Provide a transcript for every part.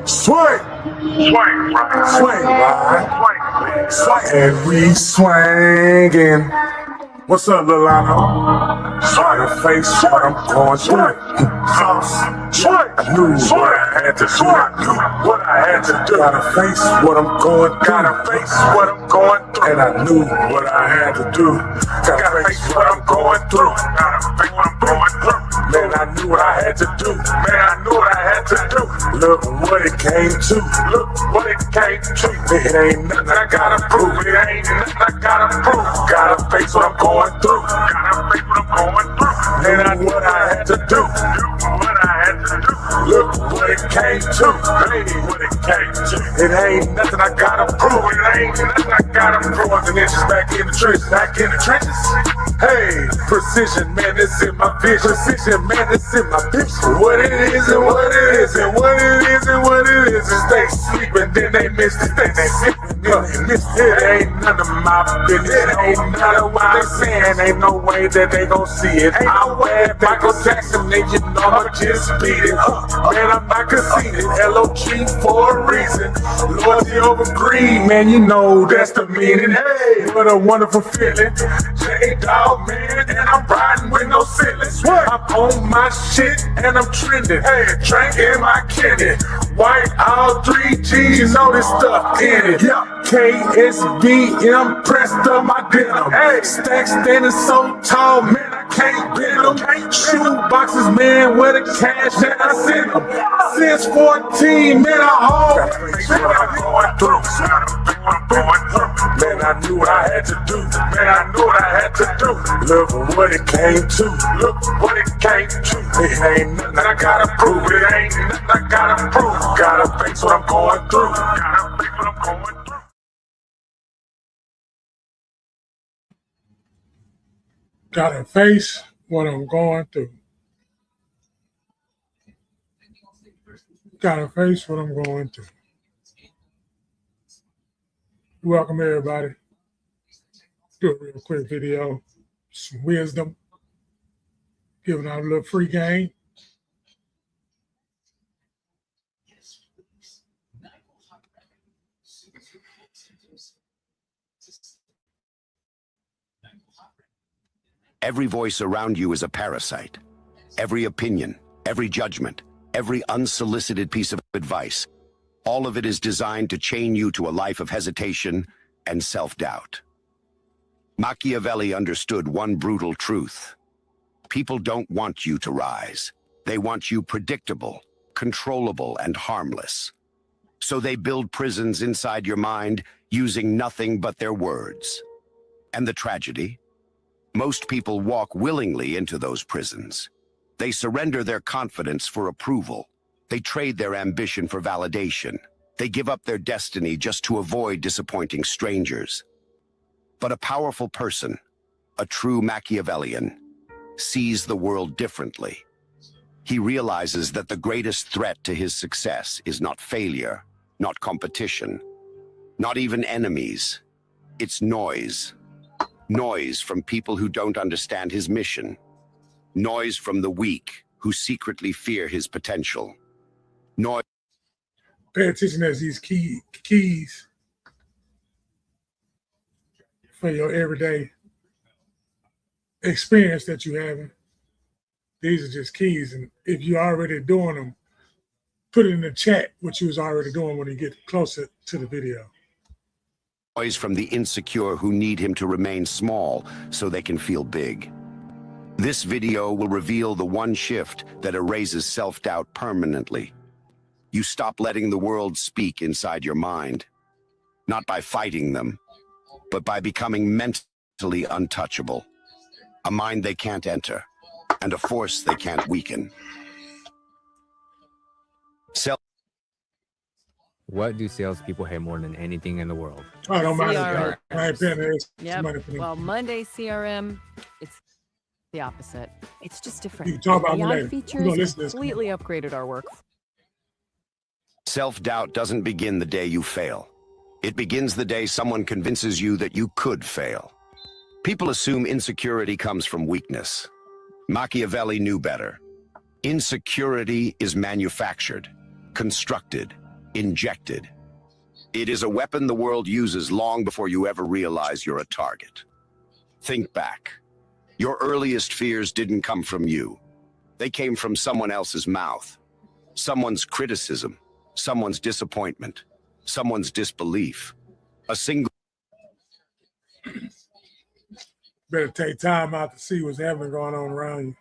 Swing! Swing, right? Swing, right? Swing, And we swinging. What's up, Lilano? Try to face what I'm going through. I knew what I had to do. I knew what I had to do. Gotta face what I'm going through. gotta face what I'm going through. And I knew what I had to do. Gotta face what I'm going through. Gotta face what I'm going through. Man, I knew what I had to do. Man, I knew what I had to do. Look what it came to. Look what it came to. It ain't nothing I gotta prove. It ain't nothing I gotta prove. Gotta face what I'm going through. Gotta face what I'm going through. And I knew what I had to do. Do what I had to do. Look what it came to. Hey, what it came to. It ain't nothing I gotta prove. It ain't nothing I gotta prove. And inches back in the trenches. Back in the trenches. Hey, precision, man, it's in my vision. Precision, man, it's in my vision. What it is and what it isn't. What it is and what it isn't. They sleeping, then they missed it. Then they sipping, then they missed it. It ain't none of my business. It ain't none of what they saying. Ain't no way that they gon' see it. I wear Michael Jackson, they you know I'ma just beat it. Man, I'm not conceited. LOG for a reason. Loyalty over greed, man, you know that's the meaning. Hey, what a wonderful feeling. J-Dog, man, and I'm riding with no ceilings. I'm on my shit and I'm trending. Hey, drinking my candy. White, all 3 G's, all this stuff in it. Yeah, KSB, impressed of my denim. Hey, stacks standing so tall, man, I can't bend them. Shoe boxes, man, where the cash that I send them. Since 14, man, I always What I'm going through. Gotta face what I'm going through. Man, I knew what I had to do. Man, I knew what I had to do. Look what it came to. Look what it came to. It ain't nothing I gotta prove. It ain't nothing I gotta prove. Gotta face what I'm going through. Gotta face what I'm going through. Gotta face what I'm going through. Gotta face what I'm going through. Welcome everybody. Do a real quick video. Some wisdom. Giving out a little free game. Every voice around you is a parasite. Every opinion, every judgment, every unsolicited piece of advice, all of it is designed to chain you to a life of hesitation and self-doubt. Machiavelli understood one brutal truth. People don't want you to rise. They want you predictable, controllable, and harmless. So they build prisons inside your mind using nothing but their words. And the tragedy? Most people walk willingly into those prisons. They surrender their confidence for approval. They trade their ambition for validation. They give up their destiny just to avoid disappointing strangers. But a powerful person, a true Machiavellian, sees the world differently. He realizes that the greatest threat to his success is not failure, not competition, not even enemies. It's noise. Noise from people who don't understand his mission. Noise from the weak who secretly fear his potential. Noise. Pay attention as these keys for your everyday experience that you having. These are just keys, and if you're already doing them, put it in the chat what you was already doing when you get closer to the video. Noise from the insecure who need him to remain small so they can feel big. This video will reveal the one shift that erases self-doubt permanently. You stop letting the world speak inside your mind, not by fighting them, but by becoming mentally untouchable. A mind they can't enter, and a force they can't weaken. What do salespeople hate more than anything in the world? I don't mind. CRM. My opinion is Yep. somebody put in- Well, Monday CRM, it's the opposite. It's just different. You can talk about it AI later. We're features gonna listen to this. completely upgraded our work. Self-doubt doesn't begin the day you fail. It begins the day someone convinces you that you could fail. People assume insecurity comes from weakness. Machiavelli knew better. Insecurity is manufactured, constructed, injected. It is a weapon the world uses long before you ever realize you're a target. Think back. Your earliest fears didn't come from you. They came from someone else's mouth. Someone's criticism, someone's disappointment, someone's disbelief. A single Better take time out to see what's happening going on around you.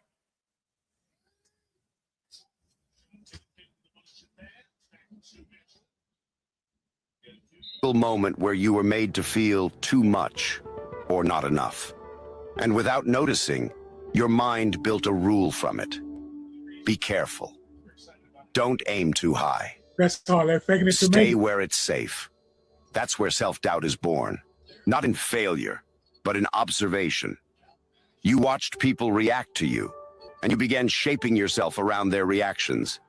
moment where you were made to feel too much or not enough. And without noticing, your mind built a rule from it. Be careful. Don't aim too high. That's all that faking it to Stay me. where it's safe. That's where self-doubt is born. Not in failure, but in observation. You watched people react to you, and you began shaping yourself around their reactions.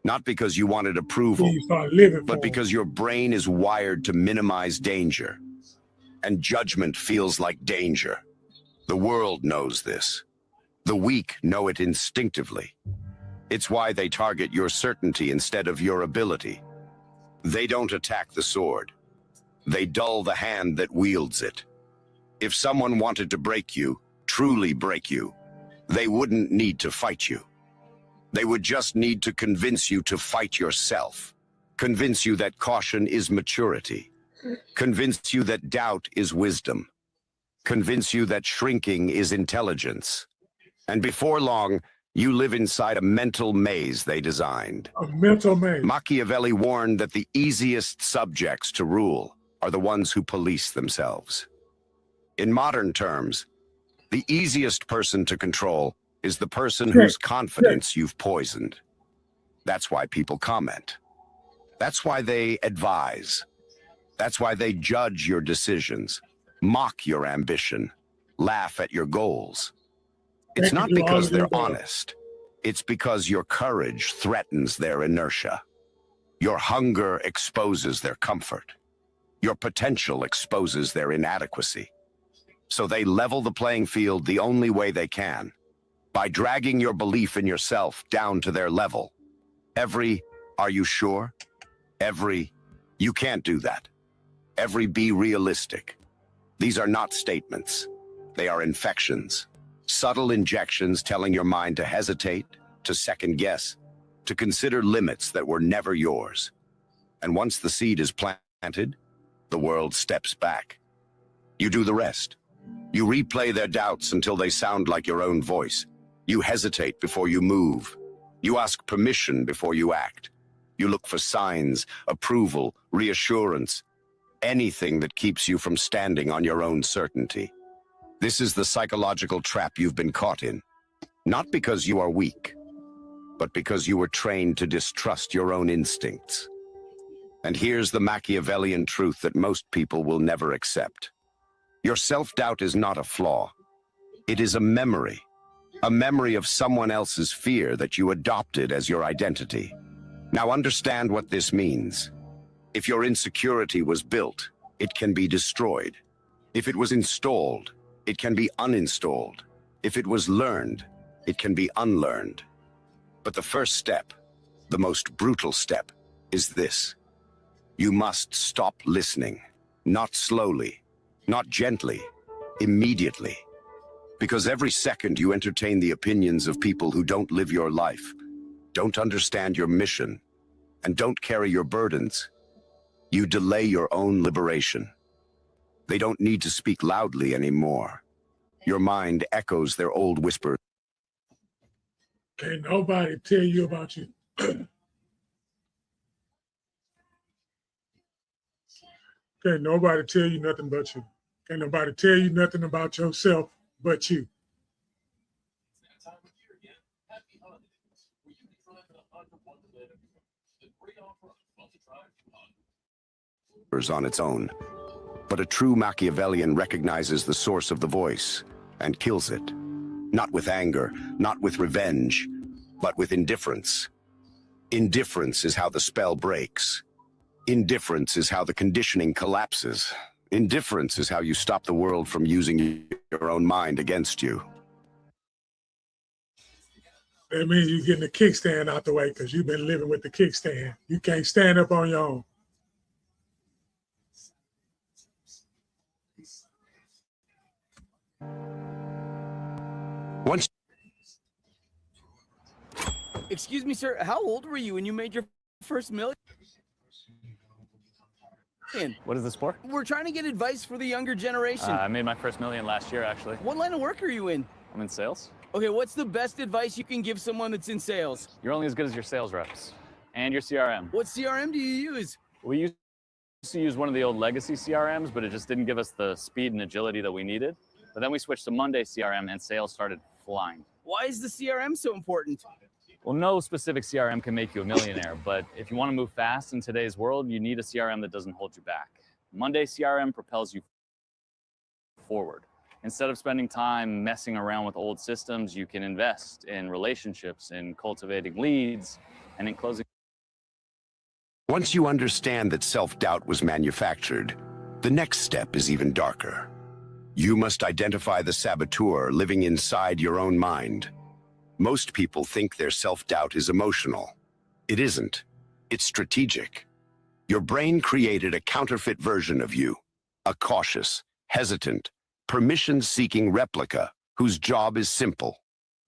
Not because you wanted approval, You start living but for because your brain is wired to minimize danger. And judgment feels like danger. The world knows this. The weak know it instinctively. It's why they target your certainty instead of your ability. They don't attack the sword. They dull the hand that wields it. If someone wanted to break you, truly break you, they wouldn't need to fight you. They would just need to convince you to fight yourself. Convince you that caution is maturity. Convince you that doubt is wisdom. Convince you that shrinking is intelligence. And before long, you live inside a mental maze they designed. a mental man. Machiavelli warned that the easiest subjects to rule are the ones who police themselves. In modern terms, the easiest person to control is the person whose confidence you've poisoned. That's why people comment. That's why they advise. That's why they judge your decisions, mock your ambition, laugh at your goals. It's not because they're honest. It's because your courage threatens their inertia. Your hunger exposes their comfort. Your potential exposes their inadequacy. So they level the playing field the only way they can, by dragging your belief in yourself down to their level. Every, "Are you sure?" Every, "You can't do that." Every, "Be realistic." These are not statements. They are infections. Subtle injections telling your mind to hesitate, to second guess, to consider limits that were never yours. And once the seed is planted, the world steps back. You do the rest. You replay their doubts until they sound like your own voice. You hesitate before you move. You ask permission before you act. You look for signs, approval, reassurance, anything that keeps you from standing on your own certainty. This is the psychological trap you've been caught in. Not because you are weak, but because you were trained to distrust your own instincts. And here's the Machiavellian truth that most people will never accept. Your self-doubt is not a flaw. It is a memory of someone else's fear that you adopted as your identity. Now understand what this means. If your insecurity was built, it can be destroyed. If it was installed, it can be uninstalled. If it was learned, it can be unlearned. But the first step, the most brutal step, is this. You must stop listening, not slowly, not gently, immediately. Because every second you entertain the opinions of people who don't live your life, don't understand your mission, and don't carry your burdens, you delay your own liberation. They don't need to speak loudly anymore. Your mind echoes their old whispers. Can't nobody tell you about you. Can't nobody tell you nothing but you. Can't nobody tell you nothing about yourself but you. On its own. But a true Machiavellian recognizes the source of the voice and kills it. Not with anger, not with revenge, but with indifference. Indifference is how the spell breaks. Indifference is how the conditioning collapses. Indifference is how you stop the world from using your own mind against you. That means you're getting the kickstand out the way because you've been living with the kickstand. You can't stand up on your own. Once Excuse me, sir. How old were you when you made your first million? What is this for? We're trying to get advice for the younger generation. I made my first million last year, actually. What line of work are you in? I'm in sales. Okay, what's the best advice you can give someone that's in sales? You're only as good as your sales reps and your CRM. What CRM do you use? We used to use one of the old legacy CRMs, but it just didn't give us the speed and agility that we needed. But then we switched to Monday CRM and sales started flying. Why is the CRM so important? Well, no specific CRM can make you a millionaire, but if you want to move fast in today's world, you need a CRM that doesn't hold you back. Monday CRM propels you forward. Instead of spending time messing around with old systems, you can invest in relationships, in cultivating leads, and in closing. Once you understand that self-doubt was manufactured, the next step is even darker. You must identify the saboteur living inside your own mind. Most people think their self-doubt is emotional. It isn't. It's strategic. Your brain created a counterfeit version of you, a cautious, hesitant, permission-seeking replica whose job is simple: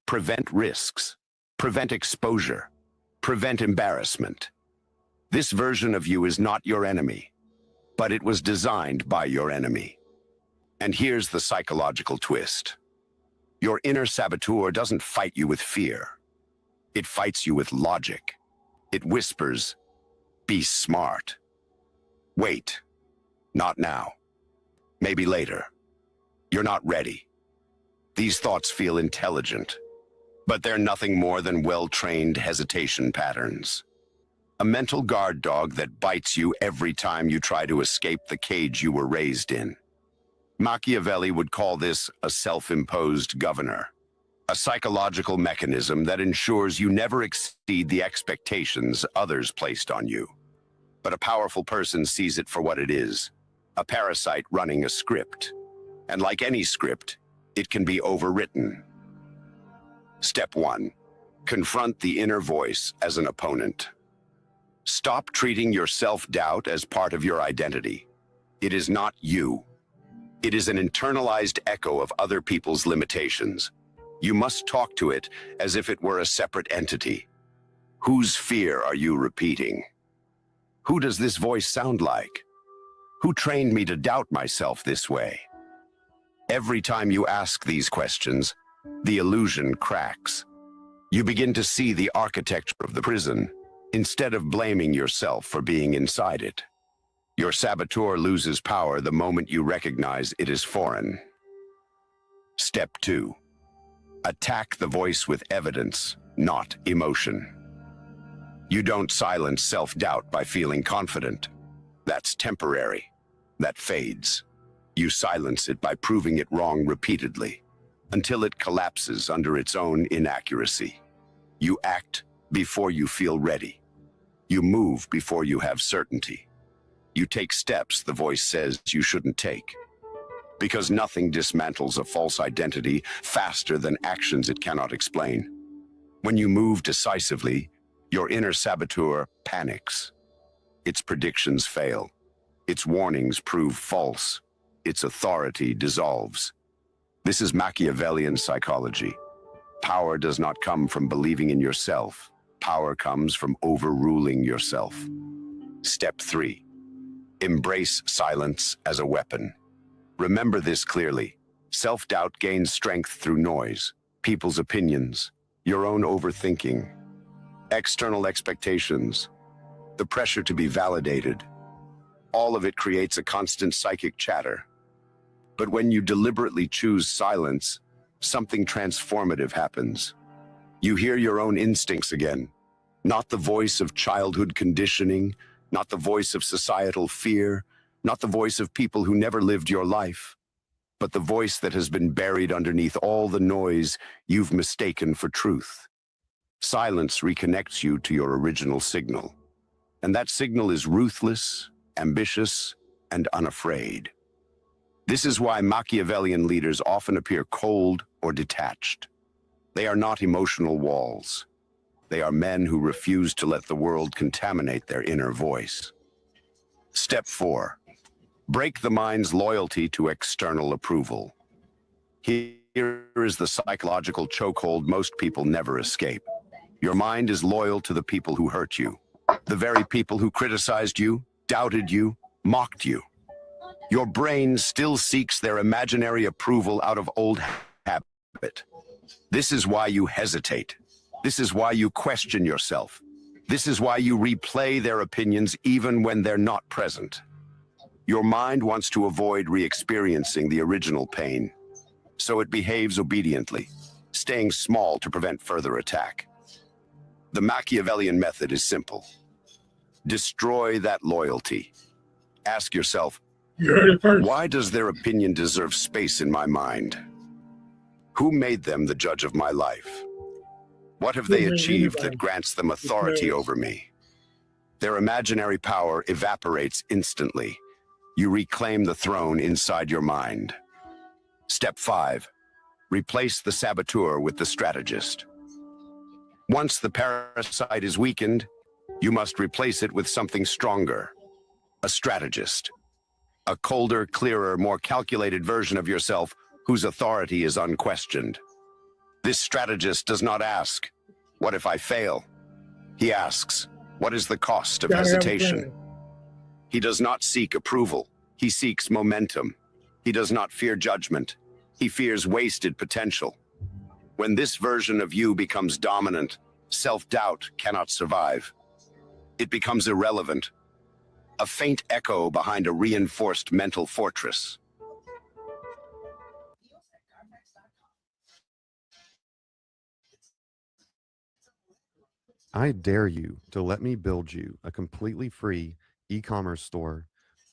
prevent risks, prevent exposure, prevent embarrassment. This version of you is not your enemy, but it was designed by your enemy. And here's the psychological twist. Your inner saboteur doesn't fight you with fear. It fights you with logic. It whispers, "Be smart. Wait. Not now. Maybe later. You're not ready." These thoughts feel intelligent, but they're nothing more than well-trained hesitation patterns. A mental guard dog that bites you every time you try to escape the cage you were raised in. Machiavelli would call this a self-imposed governor, a psychological mechanism that ensures you never exceed the expectations others placed on you. But a powerful person sees it for what it is, a parasite running a script. And like any script, it can be overwritten. Step 1. Confront the inner voice as an opponent. Stop treating your self-doubt as part of your identity. It is not you. It is an internalized echo of other people's limitations. You must talk to it as if it were a separate entity. Whose fear are you repeating? Who does this voice sound like? Who trained me to doubt myself this way? Every time you ask these questions, the illusion cracks. You begin to see the architecture of the prison instead of blaming yourself for being inside it. Your saboteur loses power the moment you recognize it is foreign. Step 2. Attack the voice with evidence, not emotion. You don't silence self-doubt by feeling confident. That's temporary. That fades. You silence it by proving it wrong repeatedly, until it collapses under its own inaccuracy. You act before you feel ready. You move before you have certainty. You take steps the voice says you shouldn't take. Because nothing dismantles a false identity faster than actions it cannot explain. When you move decisively, your inner saboteur panics. Its predictions fail. Its warnings prove false. Its authority dissolves. This is Machiavellian psychology. Power does not come from believing in yourself. Power comes from overruling yourself. Step 3. Embrace silence as a weapon. Remember this clearly. Self-doubt gains strength through noise, people's opinions, your own overthinking, external expectations, the pressure to be validated. All of it creates a constant psychic chatter. But when you deliberately choose silence, something transformative happens. You hear your own instincts again, not the voice of childhood conditioning, not the voice of societal fear, not the voice of people who never lived your life, but the voice that has been buried underneath all the noise you've mistaken for truth. Silence reconnects you to your original signal, and that signal is ruthless, ambitious, and unafraid. This is why Machiavellian leaders often appear cold or detached. They are not emotional walls. They are men who refuse to let the world contaminate their inner voice. Step 4. Break the mind's loyalty to external approval. Here is the psychological chokehold most people never escape. Your mind is loyal to the people who hurt you, the very people who criticized you, doubted you, mocked you. Your brain still seeks their imaginary approval out of old habit. This is why you hesitate. This is why you question yourself. This is why you replay their opinions even when they're not present. Your mind wants to avoid re-experiencing the original pain, so it behaves obediently, staying small to prevent further attack. The Machiavellian method is simple. Destroy that loyalty. Ask yourself, You heard it first. why does their opinion deserve space in my mind? Who made them the judge of my life? What have they Who made achieved anybody? that grants them authority over me? Their imaginary power evaporates instantly. You reclaim the throne inside your mind. Step 5. Replace the saboteur with the strategist. Once the parasite is weakened, you must replace it with something stronger. A strategist. A colder, clearer, more calculated version of yourself whose authority is unquestioned. This strategist does not ask, what if I fail? He asks, what is the cost of Gotta have a hesitation? plan. He does not seek approval. He seeks momentum. He does not fear judgment. He fears wasted potential. When this version of you becomes dominant, self-doubt cannot survive. It becomes irrelevant, a faint echo behind a reinforced mental fortress. I dare you to let me build you a completely free e-commerce store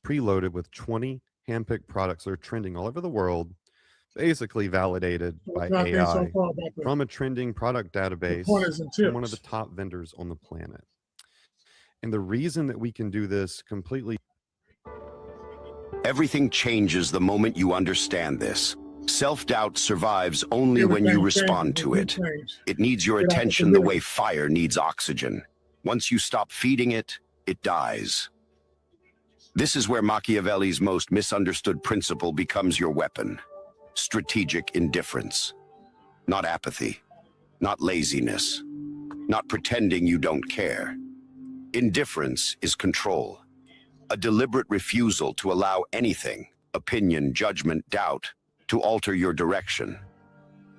preloaded with 20 handpicked products that are trending all over the world, basically validated by What's not there so AI far about the from a trending product database pointers and from one of the tips? top vendors on the planet. And the reason that we can do this completely Everything changes the moment you understand this. Self-doubt survives only when you Everything respond changes to when you it. change. It needs your Get out the attention the middle. way fire needs oxygen. Once you stop feeding it, it dies. This is where Machiavelli's most misunderstood principle becomes your weapon. Strategic indifference. Not apathy. Not laziness. Not pretending you don't care. Indifference is control. A deliberate refusal to allow anything, opinion, judgment, doubt, to alter your direction.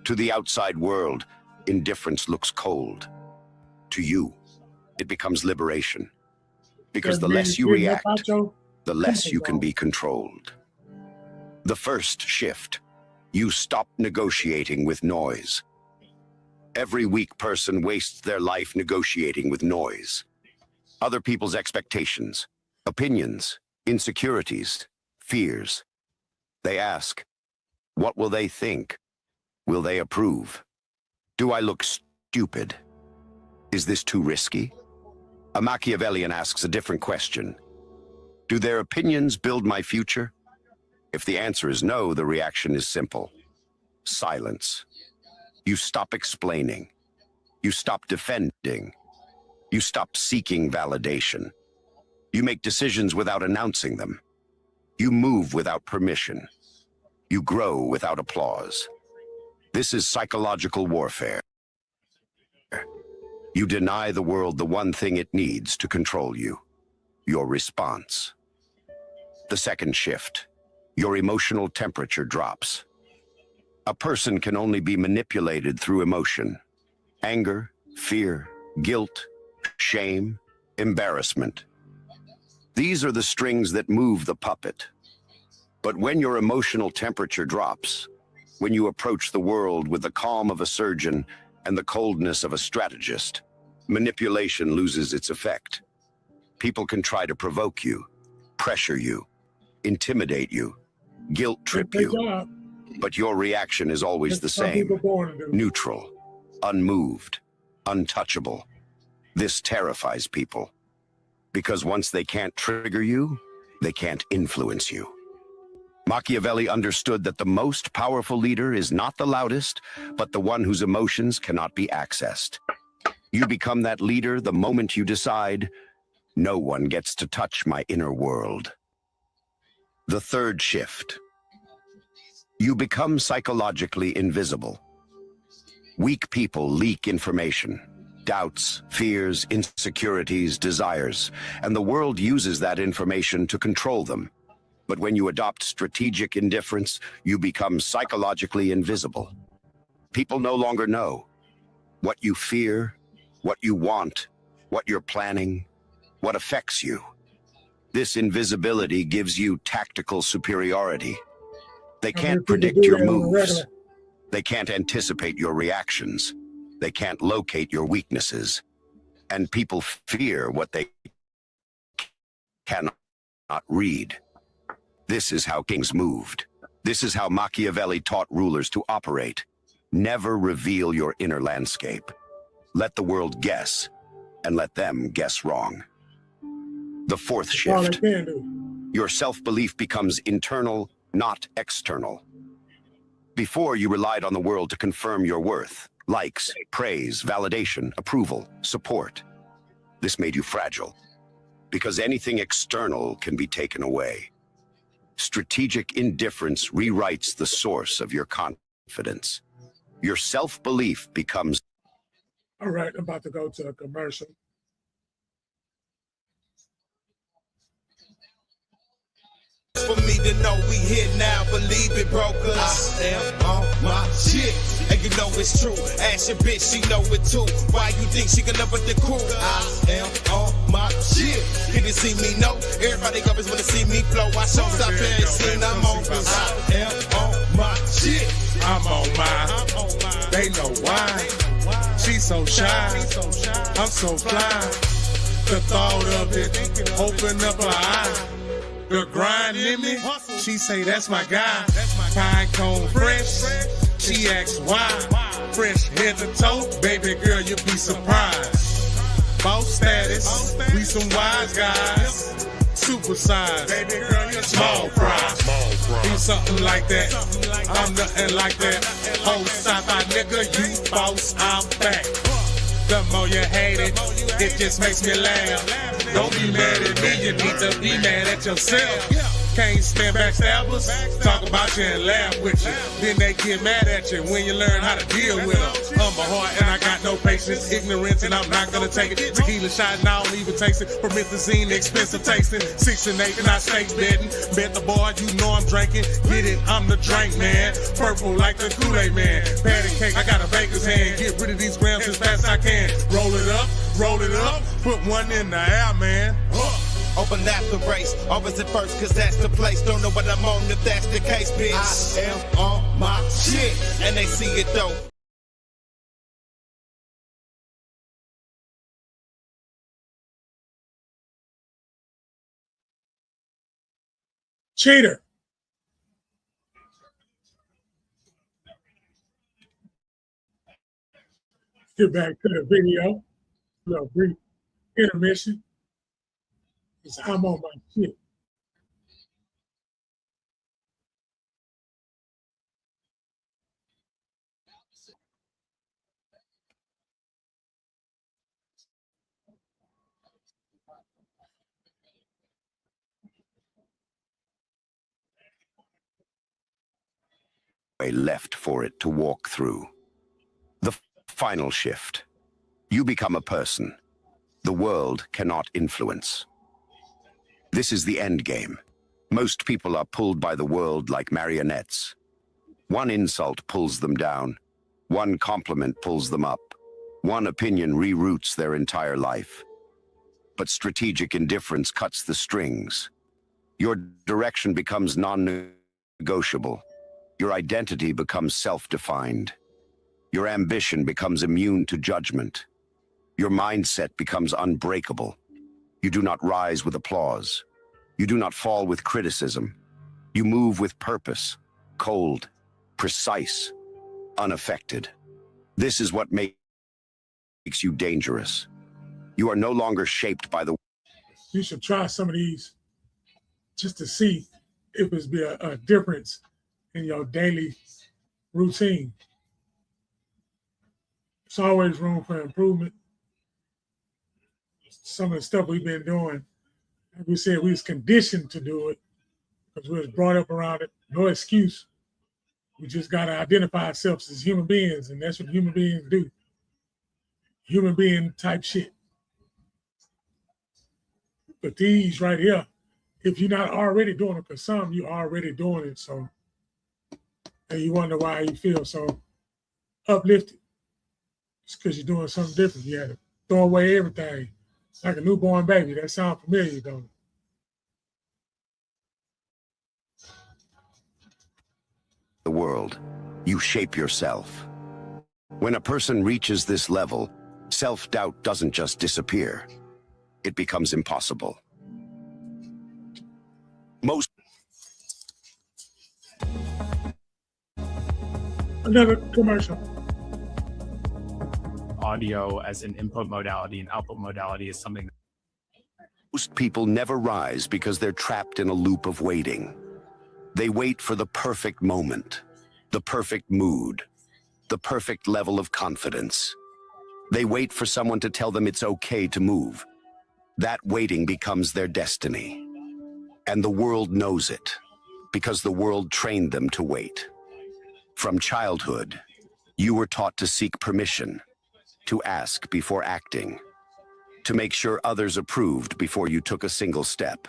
To the outside world, indifference looks cold. To you, it becomes liberation. Because the less you react, the less you can be controlled. The first shift, you stop negotiating with noise. Every weak person wastes their life negotiating with noise. Other people's expectations, opinions, insecurities, fears. They ask, what will they think? Will they approve? Do I look stupid? Is this too risky? A Machiavellian asks a different question. Do their opinions build my future? If the answer is no, the reaction is simple. Silence. You stop explaining. You stop defending. You stop seeking validation. You make decisions without announcing them. You move without permission. You grow without applause. This is psychological warfare. You deny the world the one thing it needs to control you, your response. The second shift, your emotional temperature drops. A person can only be manipulated through emotion. Anger, fear, guilt, shame, embarrassment. These are the strings that move the puppet. But when your emotional temperature drops, when you approach the world with the calm of a surgeon and the coldness of a strategist, manipulation loses its effect. People can try to provoke you, pressure you, intimidate you, guilt trip you, but your reaction is always the same, neutral, unmoved, untouchable. This terrifies people, because once they can't trigger you, they can't influence you. Machiavelli understood that the most powerful leader is not the loudest, but the one whose emotions cannot be accessed. You become that leader the moment you decide, no one gets to touch my inner world. The third shift. You become psychologically invisible. Weak people leak information, doubts, fears, insecurities, desires, and the world uses that information to control them. But when you adopt strategic indifference, you become psychologically invisible. People no longer know what you fear, what you want, what you're planning, what affects you. This invisibility gives you tactical superiority. They can't predict your moves. They can't anticipate your reactions. They can't locate your weaknesses. And people fear what they cannot read. This is how kings moved. This is how Machiavelli taught rulers to operate. Never reveal your inner landscape. Let the world guess, and let them guess wrong. The fourth shift. Your self-belief becomes internal, not external. Before, you relied on the world to confirm your worth. Likes, praise, validation, approval, support. This made you fragile, because anything external can be taken away. Strategic indifference rewrites the source of your confidence. Your self-belief becomes... All right, I'm about to go to a commercial. For me to know we here now, believe it, brokers. I am on my shit, and you know it's true. Ask your bitch, she know it too. Why you think she can up with the crew? I am on my shit. Can you see me? No. Everybody always wanna see me flow. I show stop playing scene, I'm on. I am on my shit. I'm on mine. They know why. She's so shy. I'm so fly. The thought of it open up her eye. The grind in me, she say that's my guy. Pine cone fresh, she asks why. Fresh head to toe, baby girl, you'll be surprised. Boss status, we some wise guys. Super size, baby girl, you're small fry. Be something like that, I'm nothing like that. Whole sci-fi nigga, you boss, I'm back. The more you hate it, it just makes me laugh. Don't be mad at me, you need to be mad at yourself. Can't stand backstabbers, talk about you and laugh with you. Then they get mad at you when you learn how to deal with them. I'm a heart and I got no patience, ignorance and I'm not gonna take it. Tequila shot and I don't even taste it. Promethazine, expensive tasting. 6 and 8 and I stay betting. Bet the bar, you know I'm drinking. Get it, I'm the drink man. Purple like the Kool-Aid man. Patty cake, I got a baker's hand. Get rid of these grams as fast as I can. Roll it up, put one in the air, man. Open up the race, always at first, cause that's the place. Don't know what I'm on if that's the case, bitch. I am on my shit, and they see it though. Cheater. Get back to the video. A little brief intermission. I'm on my shit. Left for it to walk through. The final shift. You become a person the world cannot influence. This is the end game. Most people are pulled by the world like marionettes. One insult pulls them down. One compliment pulls them up. One opinion reroutes their entire life. But strategic indifference cuts the strings. Your direction becomes non-negotiable. Your identity becomes self-defined. Your ambition becomes immune to judgment. Your mindset becomes unbreakable. You do not rise with applause. You do not fall with criticism. You move with purpose, cold, precise, unaffected. This is what makes you dangerous. You are no longer shaped by the... You should try some of these just to see if it's be a difference in your daily routine. It's always room for improvement. Some of the stuff we've been doing, like we said, we was conditioned to do it because we was brought up around it. No excuse. We just got to identify ourselves as human beings, and that's what human beings do. Human being type shit. But these right here, if you're not already doing it for some, you're already doing it. So, and you wonder why you feel so uplifted. It's because you're doing something different. You had to throw away everything. Like a newborn baby. That sounds familiar, don't it? The world, you shape yourself. When a person reaches this level, self-doubt doesn't just disappear. It becomes impossible. Most Another commercial. Audio as an input modality and output modality is something. Most people never rise because they're trapped in a loop of waiting. They wait for the perfect moment, the perfect mood, the perfect level of confidence. They wait for someone to tell them it's okay to move. That waiting becomes their destiny. And the world knows it, because the world trained them to wait. From childhood, you were taught to seek permission, to ask before acting, to make sure others approved before you took a single step.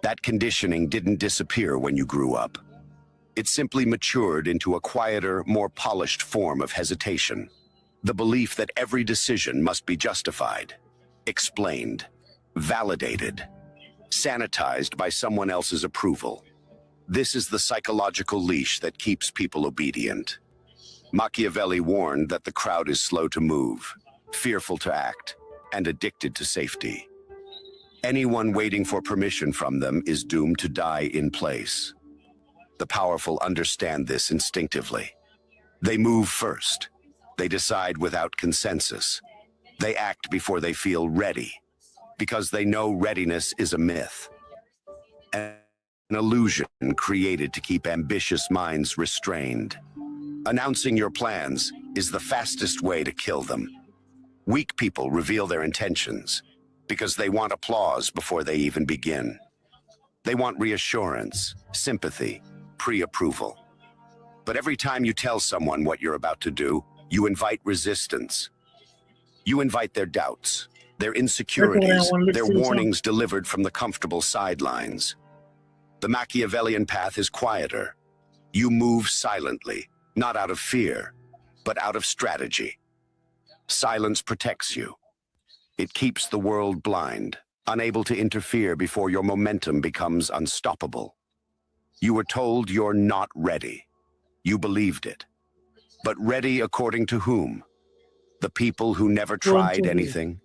That conditioning didn't disappear when you grew up. It simply matured into a quieter, more polished form of hesitation. The belief that every decision must be justified, explained, validated, sanitized by someone else's approval. This is the psychological leash that keeps people obedient. Machiavelli warned that the crowd is slow to move, fearful to act, and addicted to safety. Anyone waiting for permission from them is doomed to die in place. The powerful understand this instinctively. They move first. They decide without consensus. They act before they feel ready, because they know readiness is a myth, an illusion created to keep ambitious minds restrained. Announcing your plans is the fastest way to kill them. Weak people reveal their intentions because they want applause before they even begin. They want reassurance, sympathy, pre-approval. But every time you tell someone what you're about to do, you invite resistance. You invite their doubts, their insecurities, their warnings delivered from the comfortable sidelines. The Machiavellian path is quieter. You move silently, not out of fear, but out of strategy. Silence protects you. It keeps the world blind, unable to interfere before your momentum becomes unstoppable. You were told you're not ready. You believed it. But ready according to whom? The people who never tried anything?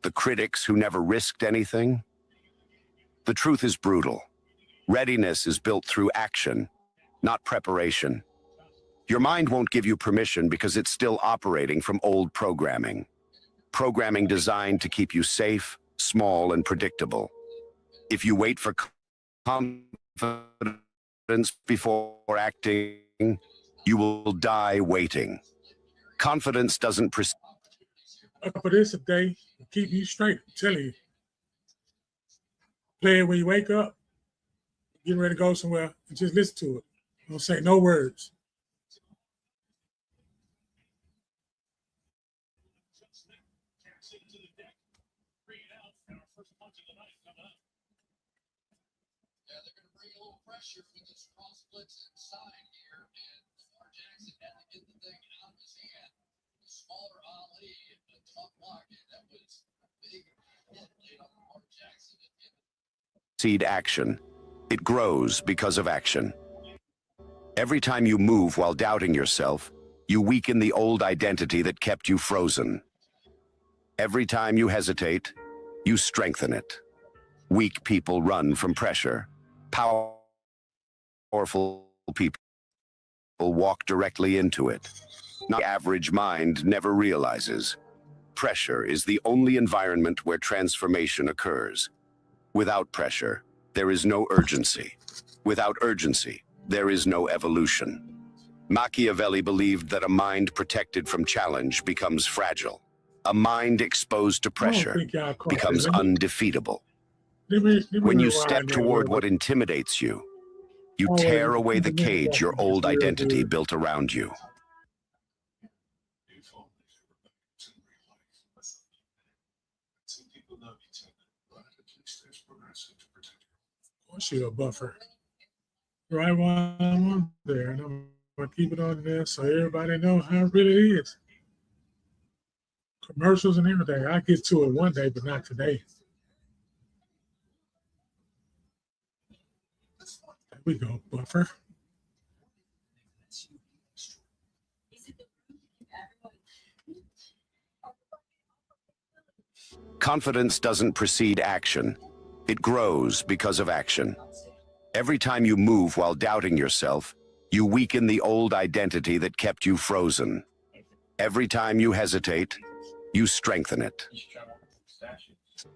The critics who never risked anything? The truth is brutal. Readiness is built through action, not preparation. Your mind won't give you permission because it's still operating from old programming. Programming designed to keep you safe, small, and predictable. If you wait for confidence before acting, you will die waiting. Confidence doesn't precede. For this today, keep you straight. I'm telling you. Play it when you wake up, getting ready to go somewhere, and just listen to it. Don't say no words. Pressure with this cross splits inside here, and Lamar Jackson had to get the thing out of his hand. The smaller Ali, a tough block, and that was a big hit laid on Lamar Jackson. Seed action. It grows because of action. Every time you move while doubting yourself, you weaken the old identity that kept you frozen. Every time you hesitate, you strengthen it. Weak people run from pressure. Powerful people walk directly into it. The average mind never realizes. Pressure is the only environment where transformation occurs. Without pressure, there is no urgency. Without urgency, there is no evolution. Machiavelli believed that a mind protected from challenge becomes fragile. A mind exposed to I don't pressure think y'all caught becomes that. undefeatable. Let me When you rewind step that a toward little what bit. intimidates you, you Always tear away the keep the minute cage your walking. old That's real identity good. built around you. What's your buffer? Right while I'm on there, and I'm gonna keep it on there so everybody know how it really is. Commercials and everything. I get to it one day, but not today. There we go, buffer. Confidence doesn't precede action. It grows because of action. Every time you move while doubting yourself, you weaken the old identity that kept you frozen. Every time you hesitate, you strengthen it.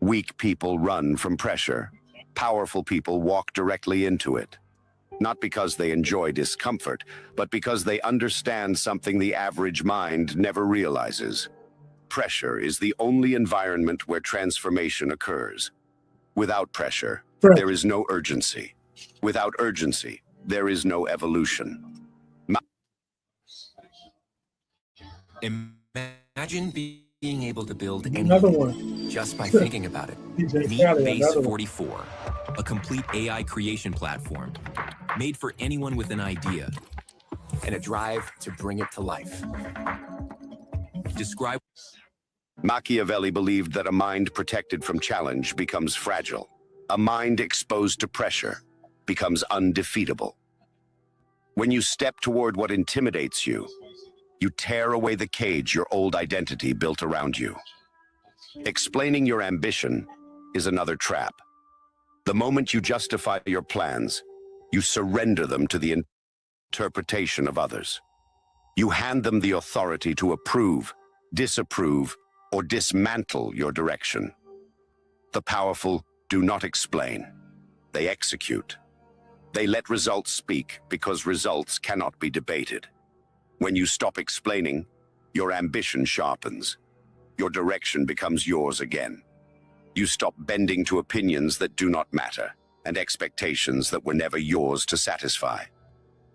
Weak people run from pressure. Powerful people walk directly into it. Not because they enjoy discomfort, but because they understand something the average mind never realizes. Pressure is the only environment where transformation occurs. Without pressure, there is no urgency. Without urgency, there is no evolution. Imagine being able to build Another anything one. just by thinking about it. DJ Meet Khaled, Base another one. 44, a complete AI creation platform made for anyone with an idea and a drive to bring it to life. Describe. Machiavelli believed that a mind protected from challenge becomes fragile. A mind exposed to pressure becomes undefeatable. When you step toward what intimidates you, you tear away the cage your old identity built around you. Explaining your ambition is another trap. The moment you justify your plans, you surrender them to the interpretation of others. You hand them the authority to approve, disapprove, or dismantle your direction. The powerful do not explain. They execute. They let results speak because results cannot be debated. When you stop explaining, your ambition sharpens. Your direction becomes yours again. You stop bending to opinions that do not matter and expectations that were never yours to satisfy.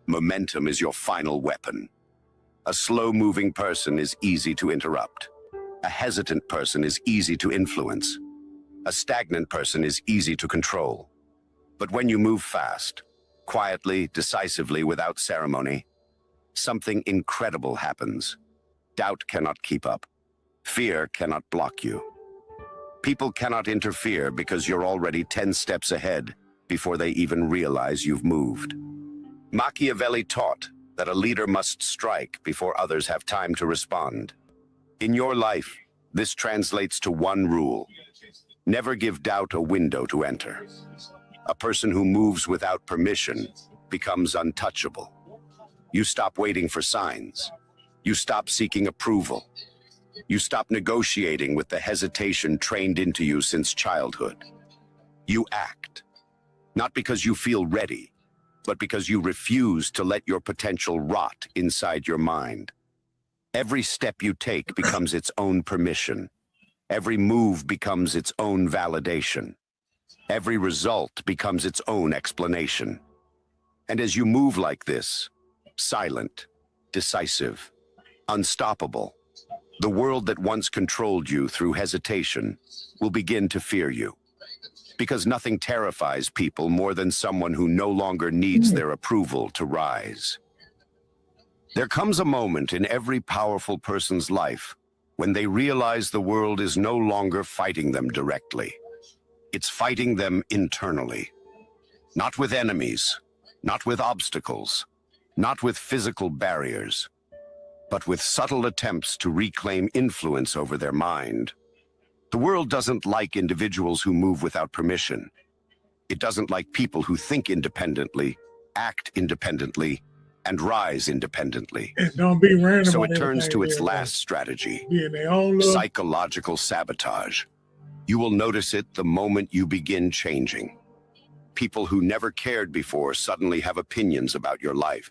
Momentum is your final weapon. A slow-moving person is easy to interrupt. A hesitant person is easy to influence. A stagnant person is easy to control. But when you move fast, quietly, decisively, without ceremony, something incredible happens. Doubt cannot keep up. Fear cannot block you. People cannot interfere because you're already 10 steps ahead before they even realize you've moved. Machiavelli taught that a leader must strike before others have time to respond. In your life, this translates to one rule. Never give doubt a window to enter. A person who moves without permission becomes untouchable. You stop waiting for signs. You stop seeking approval. You stop negotiating with the hesitation trained into you since childhood. You act, not because you feel ready, but because you refuse to let your potential rot inside your mind. Every step you take becomes its own permission. Every move becomes its own validation. Every result becomes its own explanation. And as you move like this, silent, decisive, unstoppable, the world that once controlled you through hesitation will begin to fear you. Because nothing terrifies people more than someone who no longer needs their approval to rise. There comes a moment in every powerful person's life when they realize the world is no longer fighting them directly. It's fighting them internally. Not with enemies, not with obstacles, not with physical barriers, but with subtle attempts to reclaim influence over their mind. The world doesn't like individuals who move without permission. It doesn't like people who think independently, act independently, and rise independently. And don't be random. So it turns to its last strategy, psychological sabotage. You will notice it the moment you begin changing. People who never cared before suddenly have opinions about your life.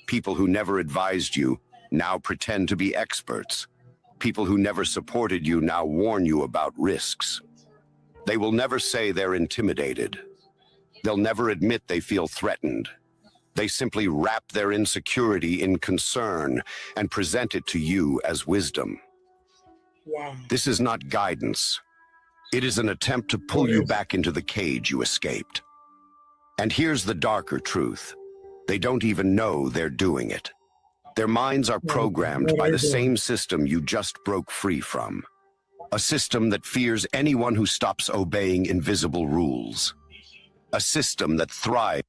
People who never advised you now pretend to be experts. People who never supported you now warn you about risks. They will never say they're intimidated. They'll never admit they feel threatened. They simply wrap their insecurity in concern and present it to you as wisdom. Wow. This is not guidance. It is an attempt to pull you back into the cage you escaped. And here's the darker truth. They don't even know they're doing it. Their minds are programmed by the same system you just broke free from. A system that fears anyone who stops obeying invisible rules. A system that thrives.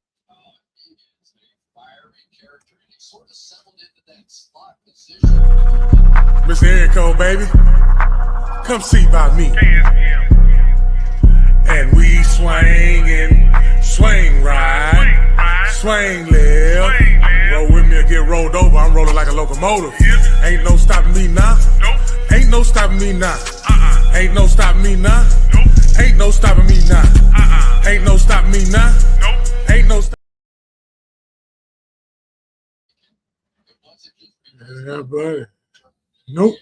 Mr. Erico, baby, come see about me. And we swing and swing right, swing left. Roll with me or get rolled over. I'm rolling like a locomotive. Ain't no stopping me now. Ain't no stopping me now. Ain't no stopping me now. Ain't no stopping me now. Ain't no stopping me now. Ain't no stopping. Yeah, buddy. Nope.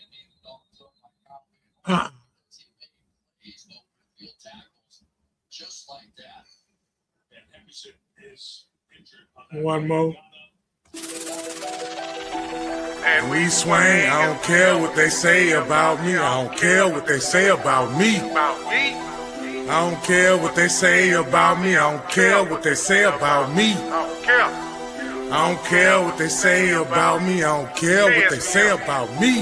One more. And we swing. I don't care what they say about me. I don't care what they say about me. I don't care what they say about me. I don't care what they say about me. I don't care what they say about me. I don't care what they say about me.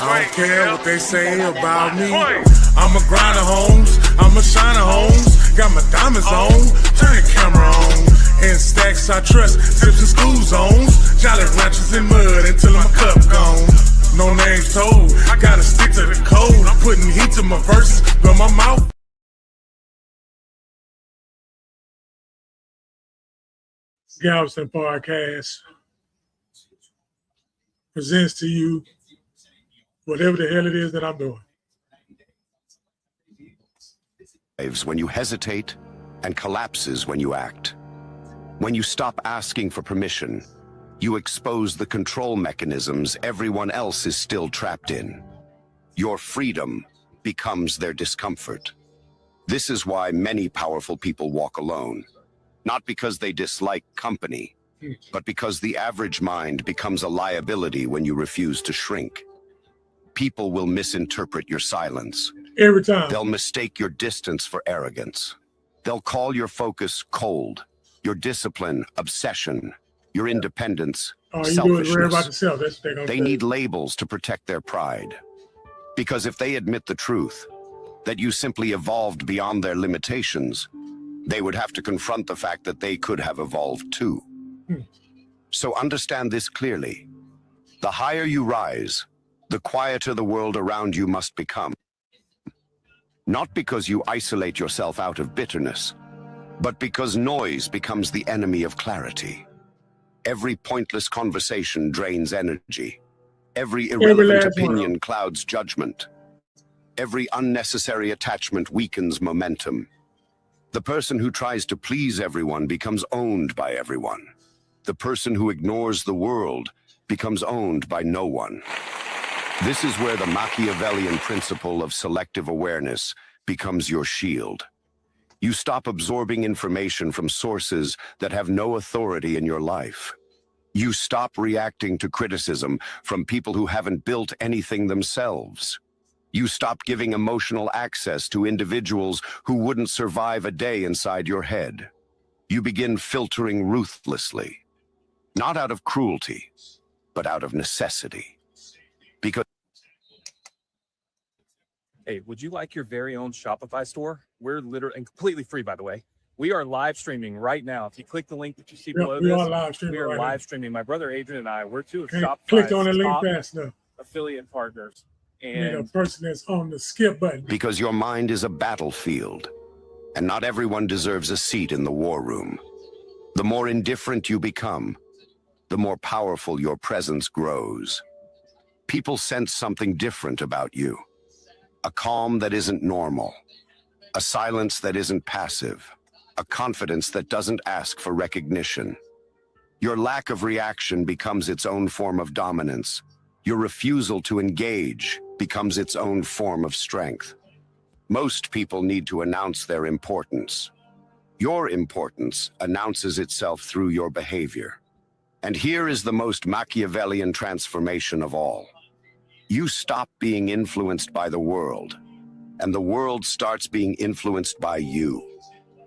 I don't care what they say about me. I'm a grinder, homes. I'm a shiner, homes. Got my diamonds on. Turn the camera on. In stacks I trust. Tips and school zones. Jolly ranchers in mud until my cup gone. No names told. I gotta stick to the code. I'm putting heat to my verses, but my mouth. Galveston Podcast presents to you whatever the hell it is that I'm doing. When you hesitate and collapses when you act. When you stop asking for permission, you expose the control mechanisms everyone else is still trapped in. Your freedom becomes their discomfort. This is why many powerful people walk alone. Not because they dislike company, but because the average mind becomes a liability when you refuse to shrink. People will misinterpret your silence. Every time. They'll mistake your distance for arrogance. They'll call your focus cold, your discipline obsession, your independence selfishness. Worry about yourself. That's what they're gonna They say. need labels to protect their pride. Because if they admit the truth, that you simply evolved beyond their limitations, they would have to confront the fact that they could have evolved too. So understand this clearly. The higher you rise, the quieter the world around you must become. Not because you isolate yourself out of bitterness, but because noise becomes the enemy of clarity. Every pointless conversation drains energy. Every irrelevant opinion clouds judgment. Every unnecessary attachment weakens momentum. The person who tries to please everyone becomes owned by everyone. The person who ignores the world becomes owned by no one. This is where the Machiavellian principle of selective awareness becomes your shield. You stop absorbing information from sources that have no authority in your life. You stop reacting to criticism from people who haven't built anything themselves. You stop giving emotional access to individuals who wouldn't survive a day inside your head. You begin filtering ruthlessly, not out of cruelty, but out of necessity. Because hey, would you like your very own Shopify store? We're literally, and completely free, by the way. We are live streaming right now. If you click the link that you see below we this, are live streaming. We are right live now. streaming. My brother Adrian and I, we're two of Click on the Shopify's link top fast enough. affiliate partners. You need a And person that's on the skip button. Because your mind is a battlefield, and not everyone deserves a seat in the war room. The more indifferent you become, the more powerful your presence grows. People sense something different about you. A calm that isn't normal. A silence that isn't passive. a confidence that doesn't ask for recognition. Your lack of reaction becomes its own form of dominance. Your refusal to engage becomes its own form of strength. Most people need to announce their importance. Your importance announces itself through your behavior. And here is the most Machiavellian transformation of all. You stop being influenced by the world, and the world starts being influenced by you.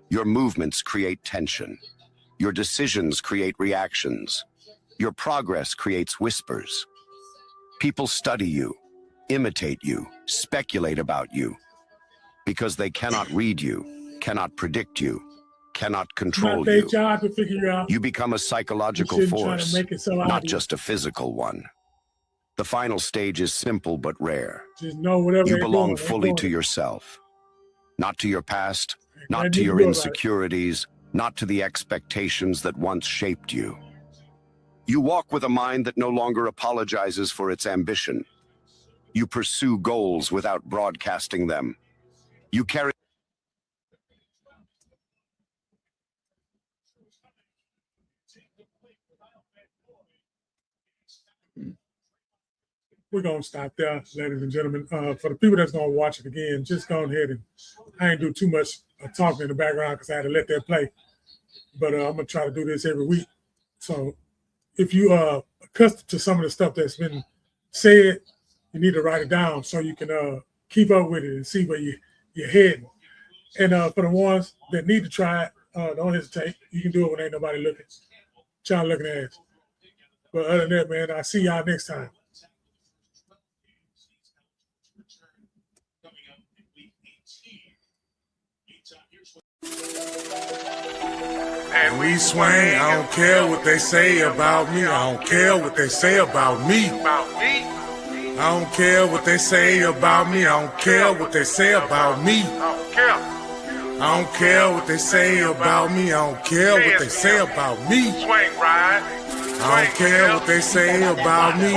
Your movements create tension. Your decisions create reactions. Your progress creates whispers. People study you, imitate you, speculate about you, because they cannot read you, cannot predict you, cannot control you. Job to figure out. You become a psychological force, not just a physical one. The final stage is simple but rare. Just know whatever You they're belong doing, fully to yourself, not to your past, not to your insecurities, not to the expectations that once shaped you. You walk with a mind that no longer apologizes for its ambition. You pursue goals without broadcasting them. You carry We're going to stop there, ladies and gentlemen. For the people that's going to watch it again, just go ahead and I ain't do too much talking in the background because I had to let that play. But I'm going to try to do this every week. So if you are accustomed to some of the stuff that's been said, you need to write it down so you can keep up with it and see where you're heading. And for the ones that need to try it, don't hesitate. You can do it when ain't nobody looking. Child looking ass. But other than that, man, I'll see y'all next time. And we swing, I don't care what they say about me. I don't care what they say about me. I don't care what they say about me. I don't care what they say about me. I don't care what they say about me. I don't care what they say about me. I don't care what they say about me.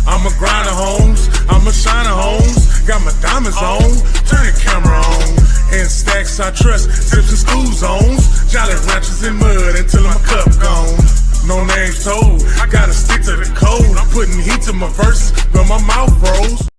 I'm a grinder, homes. I'm a shiner, homes. Got my diamonds on. Turn the camera on. And stacks I trust. Sips and school zones. Jolly ranchers in mud until my cup gone. No names told. I gotta stick to the code. I'm putting heat to my verses, but my mouth froze.